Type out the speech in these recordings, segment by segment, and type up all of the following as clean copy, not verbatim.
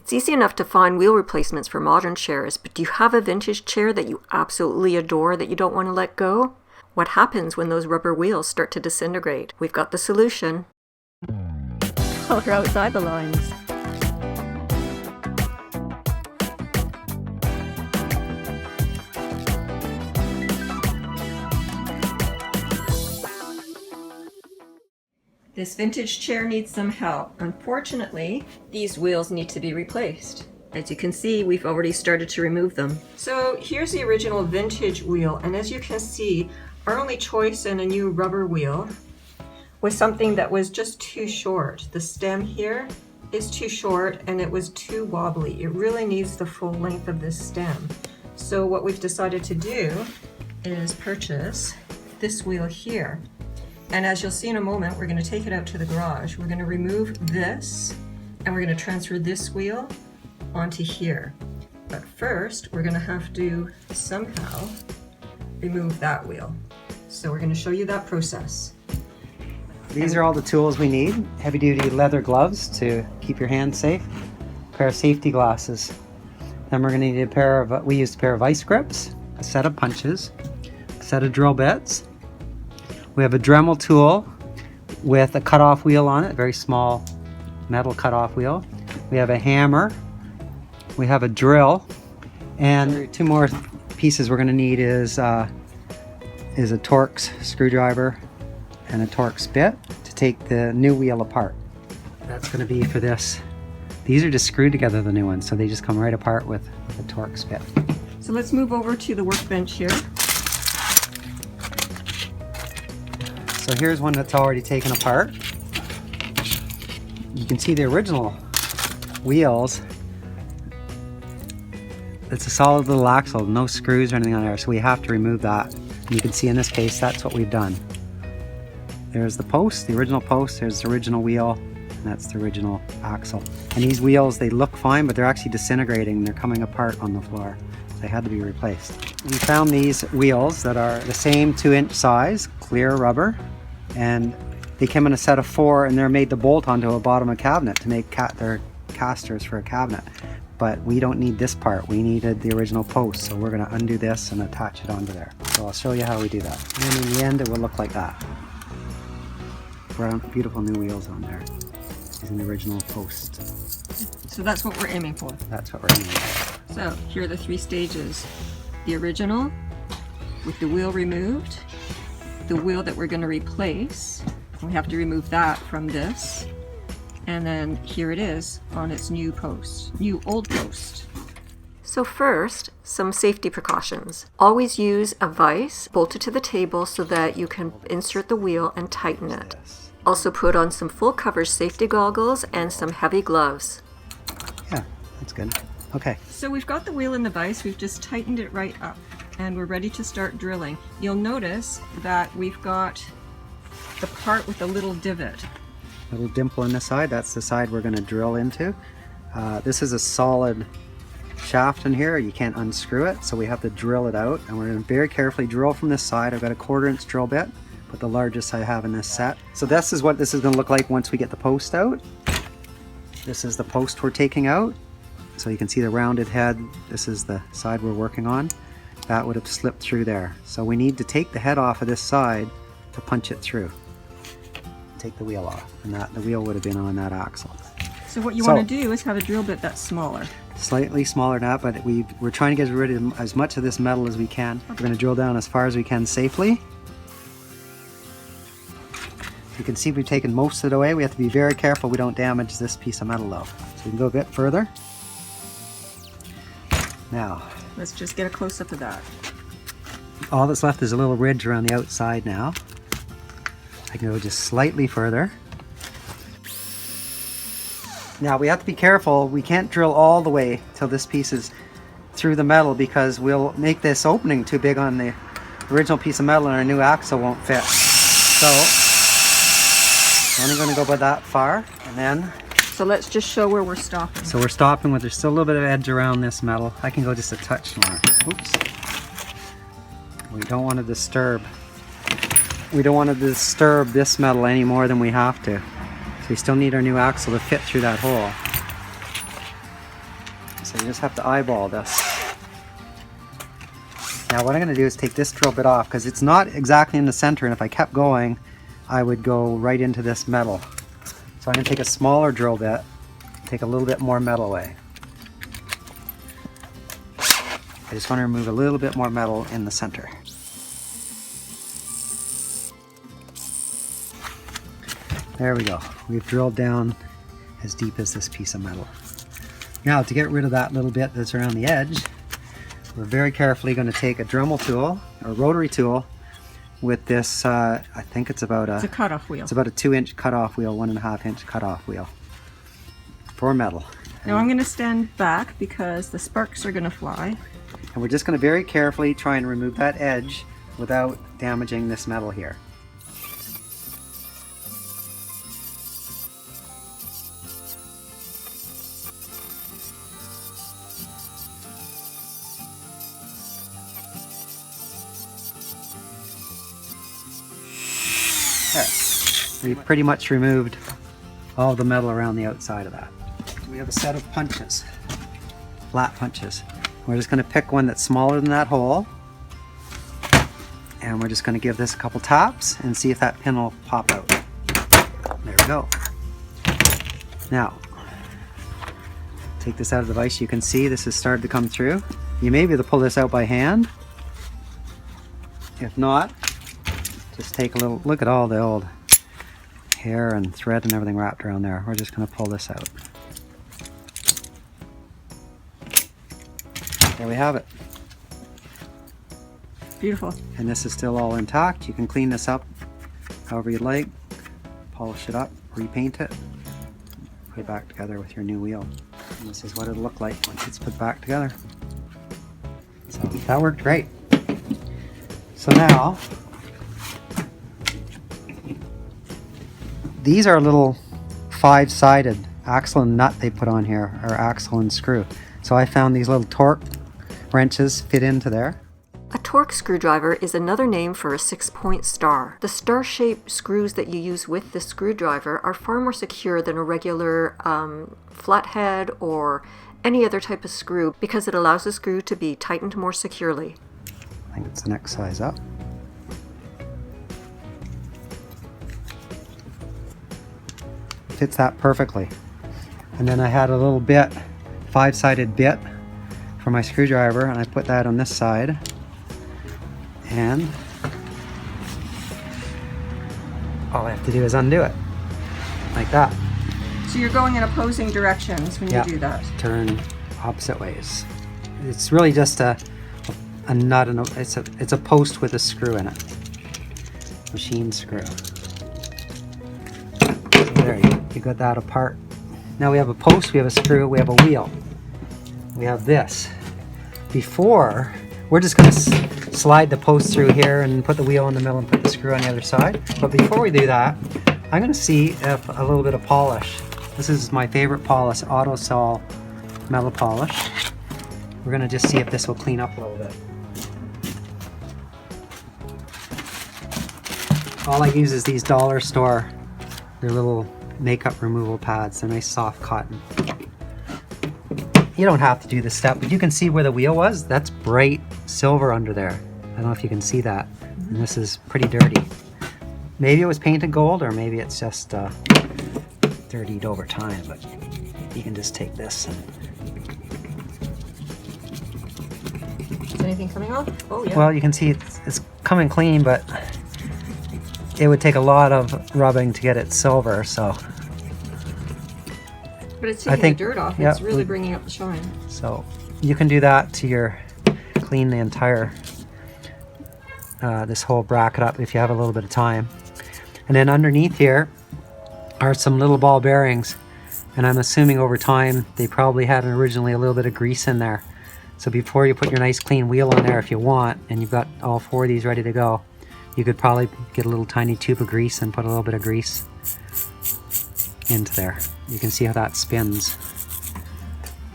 It's easy enough to find wheel replacements for modern chairs, but do you have a vintage chair that you absolutely adore that you don't want to let go? What happens when those rubber wheels start to disintegrate? We've got the solution. Color outside the lines. This vintage chair needs some help. Unfortunately, these wheels need to be replaced. As you can see, we've already started to remove them. So here's the original vintage wheel, and as you can see, our only choice in a new rubber wheel was something that was just too short. The stem here is too short and it was too wobbly. It really needs the full length of this stem. So what we've decided to do is purchase this wheel here. And as you'll see in a moment, we're going to take it out to the garage. We're going to remove this and we're going to transfer this wheel onto here. But first, we're going to have to somehow remove that wheel. So we're going to show you that process. These are all the tools we need. Heavy-duty leather gloves to keep your hands safe. A pair of safety glasses. Then we're going to need a pair of, we used a pair of vice grips, a set of punches, a set of drill bits. We have a Dremel tool with a cutoff wheel on it, a very small metal cutoff wheel. We have a hammer. We have a drill. And two more pieces we're going to need is a Torx screwdriver and a Torx bit to take the new wheel apart. That's going to be for this. These are just screwed together, the new ones, so they just come right apart with a Torx bit. So let's move over to the workbench here. So here's one that's already taken apart. You can see the original wheels. It's a solid little axle, no screws or anything on there, so we have to remove that. And you can see in this case, that's what we've done. There's the post, the original post, there's the original wheel, and that's the original axle. And these wheels, they look fine, but they're actually disintegrating. They're coming apart on the floor. So they had to be replaced. We found these wheels that are the same 2-inch size, clear rubber, and they came in a set of 4, and they're made to bolt onto a bottom of a cabinet to make their casters for a cabinet. But we don't need this part. We needed the original post, so we're going to undo this and attach it onto there. So I'll show you how we do that. And then in the end, it will look like that. Brown, beautiful new wheels on there. Using the original post. So that's what we're aiming for. That's what we're aiming for. So here are the 3 stages. The original with the wheel removed, the wheel that we're going to replace. We have to remove that from this. And then here it is on its new post, new old post. So first, some safety precautions. Always use a vise bolted to the table so that you can insert the wheel and tighten it. Also put on some full coverage safety goggles and some heavy gloves. Yeah, that's good. Okay. So we've got the wheel in the vise, we've just tightened it right up and we're ready to start drilling. You'll notice that we've got the part with the little divot. Little dimple in the side, that's the side we're going to drill into. This is a solid shaft in here, you can't unscrew it, so we have to drill it out, and we're going to very carefully drill from this side. I've got a 1/4-inch drill bit, but the largest I have in this set. So this is what this is going to look like once we get the post out. This is the post we're taking out, so you can see the rounded head. This is the side we're working on. That would have slipped through there, so we need to take the head off of this side to punch it through. Take the wheel off, and the wheel would have been on that axle. So what you want to do is have a drill bit that's smaller. Slightly smaller than that, but we're trying to get rid of as much of this metal as we can. We're going to drill down as far as we can safely. You can see we've taken most of it away. We have to be very careful we don't damage this piece of metal though. So we can go a bit further. Now, let's just get a close-up of that. All that's left is a little ridge around the outside now. I can go just slightly further. Now we have to be careful, we can't drill all the way till this piece is through the metal, because we'll make this opening too big on the original piece of metal and our new axle won't fit. So I'm only going to go about that far, and then... So let's just show where we're stopping. So we're stopping with, there's still a little bit of edge around this metal. I can go just a touch more. Oops. We don't want to disturb. We don't want to disturb this metal any more than we have to. So we still need our new axle to fit through that hole. So you just have to eyeball this. Now what I'm going to do is take this drill bit off because it's not exactly in the center, and if I kept going I would go right into this metal. So I'm going to take a smaller drill bit, take a little bit more metal away. I just want to remove a little bit more metal in the center. There we go. We've drilled down as deep as this piece of metal. Now to get rid of that little bit that's around the edge, we're very carefully going to take a Dremel tool or rotary tool with this, I think it's about It's a cutoff wheel. It's about a 2-inch cutoff wheel, 1.5 inch cutoff wheel for metal. Now I'm going to stand back because the sparks are going to fly. And we're just going to very carefully try and remove that edge without damaging this metal here. There. We've pretty much removed all the metal around the outside of that. We have a set of punches, flat punches. We're just going to pick one that's smaller than that hole, and we're just going to give this a couple taps and see if that pin will pop out. There we go. Now, take this out of the vise. You can see this has started to come through. You may be able to pull this out by hand. If not, just take a little look at all the old hair and thread and everything wrapped around there. We're just going to pull this out. There we have it. Beautiful. And this is still all intact. You can clean this up however you'd like, polish it up, repaint it, put it back together with your new wheel. And this is what it'll look like once it's put back together. So that worked great. So now, these are little 5-sided axle and nut they put on here, or axle and screw. So I found these little torque wrenches fit into there. A torque screwdriver is another name for a 6-point star. The star-shaped screws that you use with the screwdriver are far more secure than a regular flathead or any other type of screw because it allows the screw to be tightened more securely. I think it's the next size up. Fits that perfectly. And then I had a little bit, 5-sided bit for my screwdriver, and I put that on this side. And all I have to do is undo it, like that. So you're going in opposing directions when you do that. Turn opposite ways. It's really just a nut and it's a post with a screw in it. Machine screw. So there you got that apart. Now we have a post, we have a screw, we have a wheel. We have this. Before, we're just going to slide the post through here and put the wheel in the middle and put the screw on the other side. But before we do that, I'm going to see if a little bit of polish. This is my favorite polish, Auto Sol metal polish. We're going to just see if this will clean up a little bit. All I use is these dollar store, they're little makeup removal pads. They're nice soft cotton. You don't have to do this step, but you can see where the wheel was. That's bright silver under there. I don't know if you can see that. And this is pretty dirty. Maybe it was painted gold, or maybe it's just dirtied over time, but you can just take this and... Is anything coming off? Oh yeah. Well, you can see it's coming clean, but it would take a lot of rubbing to get it silver, so... But it's taking the dirt off. Yeah, it's really bringing up the shine. So you can do that to clean the entire, this whole bracket up if you have a little bit of time. And then underneath here are some little ball bearings. And I'm assuming over time they probably had originally a little bit of grease in there. So before you put your nice clean wheel on there, if you want, and you've got all 4 of these ready to go, you could probably get a little tiny tube of grease and put a little bit of grease into there. You can see how that spins.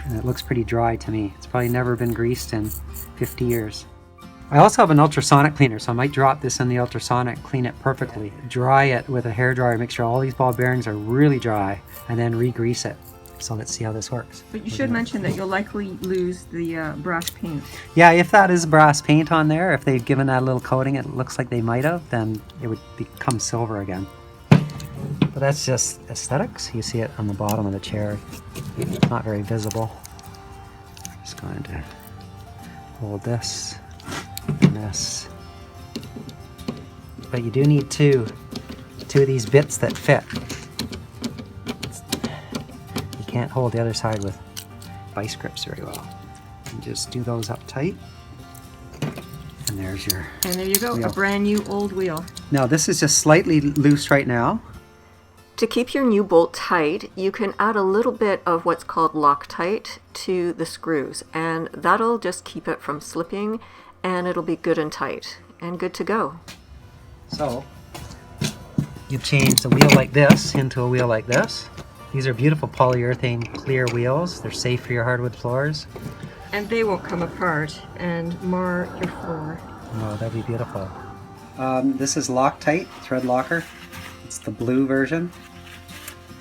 And it looks pretty dry to me. It's probably never been greased in 50 years. I also have an ultrasonic cleaner, so I might drop this in the ultrasonic, clean it perfectly, dry it with a hairdryer, make sure all these ball bearings are really dry, and then re-grease it. So let's see how this works. But you should mention that you'll likely lose the brass paint. Yeah, if that is brass paint on there, if they've given that a little coating, it looks like they might have, then it would become silver again. But that's just aesthetics. You see it on the bottom of the chair. Not very visible. I'm just going to hold this and this. But you do need two of these bits that fit. You can't hold the other side with vice grips very well. You just do those up tight. And there's your And there you go, wheel. a brand new old wheel. Now this is just slightly loose right now. To keep your new bolt tight, you can add a little bit of what's called Loctite to the screws, and that'll just keep it from slipping, and it'll be good and tight and good to go. So you've changed a wheel like this into a wheel like this. These are beautiful polyurethane clear wheels. They're safe for your hardwood floors. And they won't come apart and mar your floor. Oh, that'd be beautiful. This is Loctite thread locker. It's the blue version.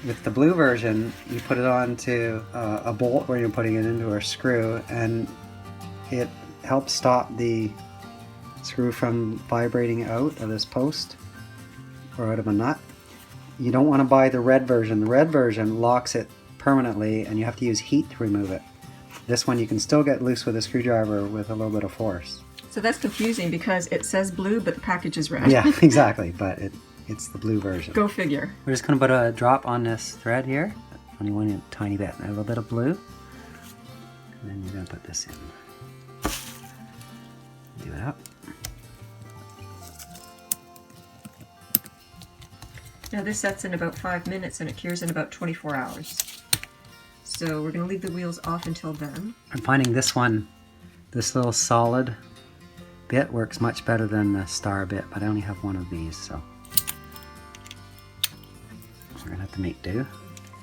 With the blue version, you put it onto a bolt where you're putting it into a screw, and it helps stop the screw from vibrating out of this post or out of a nut. You don't want to buy the red version. The red version locks it permanently, and you have to use heat to remove it. This one you can still get loose with a screwdriver with a little bit of force. So that's confusing because it says blue, but the package is red. Yeah, exactly, but it's the blue version. Go figure. We're just going to put a drop on this thread here, only one tiny bit, and a little bit of blue, and then you're going to put this in. Do it up. Now this sets in about 5 minutes and it cures in about 24 hours. So we're going to leave the wheels off until then. I'm finding this one, this little solid bit works much better than the star bit, but I only have one of these, so we're going to have to make do.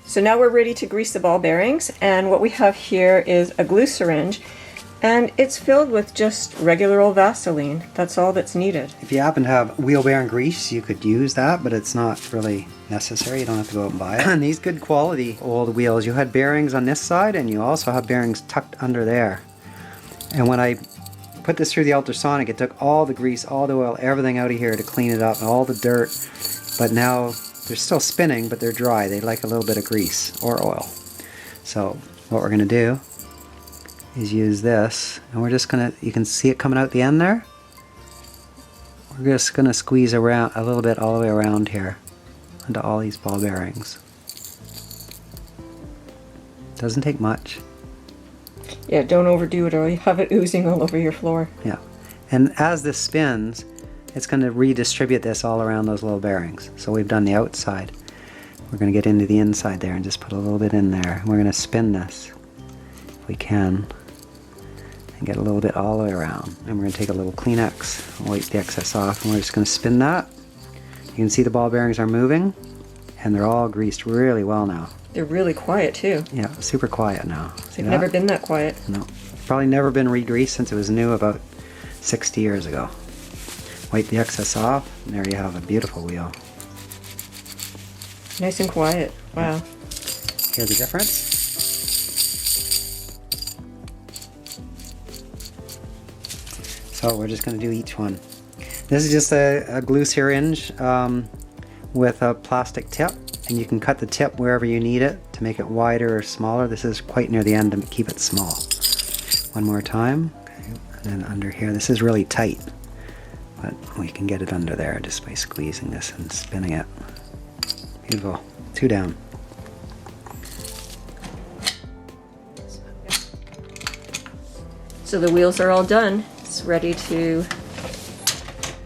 So now we're ready to grease the ball bearings, and what we have here is a glue syringe, and it's filled with just regular old Vaseline. That's all that's needed. If you happen to have wheel bearing grease, you could use that, but it's not really necessary. You don't have to go out and buy it. And these good quality old wheels, you had bearings on this side, and you also have bearings tucked under there. And when I put this through the ultrasonic, it took all the grease, all the oil, everything out of here to clean it up, all the dirt. But now they're still spinning, but they're dry. They like a little bit of grease or oil. So what we're going to do is use this, and we're just going to, you can see it coming out the end there. We're just going to squeeze around a little bit all the way around here into all these ball bearings. Doesn't take much. Yeah, don't overdo it or you have it oozing all over your floor. Yeah, and as this spins, it's going to redistribute this all around those little bearings. So we've done the outside. We're going to get into the inside there and just put a little bit in there. We're going to spin this, if we can, and get a little bit all the way around. And we're going to take a little Kleenex, wipe the excess off, and we're just going to spin that. You can see the ball bearings are moving, and they're all greased really well now. They're really quiet too. Yeah, super quiet now. See They've that? never been that quiet. No. Probably never been re-greased since it was new about 60 years ago. Wipe the excess off, and there you have a beautiful wheel. Nice and quiet. Wow. Hear the difference? So we're just going to do each one. This is just a glue syringe with a plastic tip, and you can cut the tip wherever you need it to make it wider or smaller. This is quite near the end to keep it small. One more time, okay. And then under here, this is really tight, but we can get it under there just by squeezing this and spinning it. Beautiful. 2 down. So the wheels are all done. It's ready to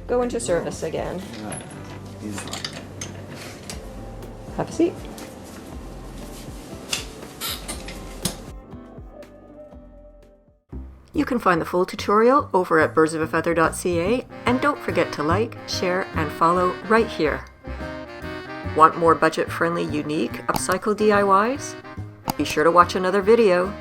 go into service again. Have a seat. You can find the full tutorial over at birdsofafeather.ca, and don't forget to like, share, and follow right here. Want more budget-friendly, unique upcycle DIYs? Be sure to watch another video.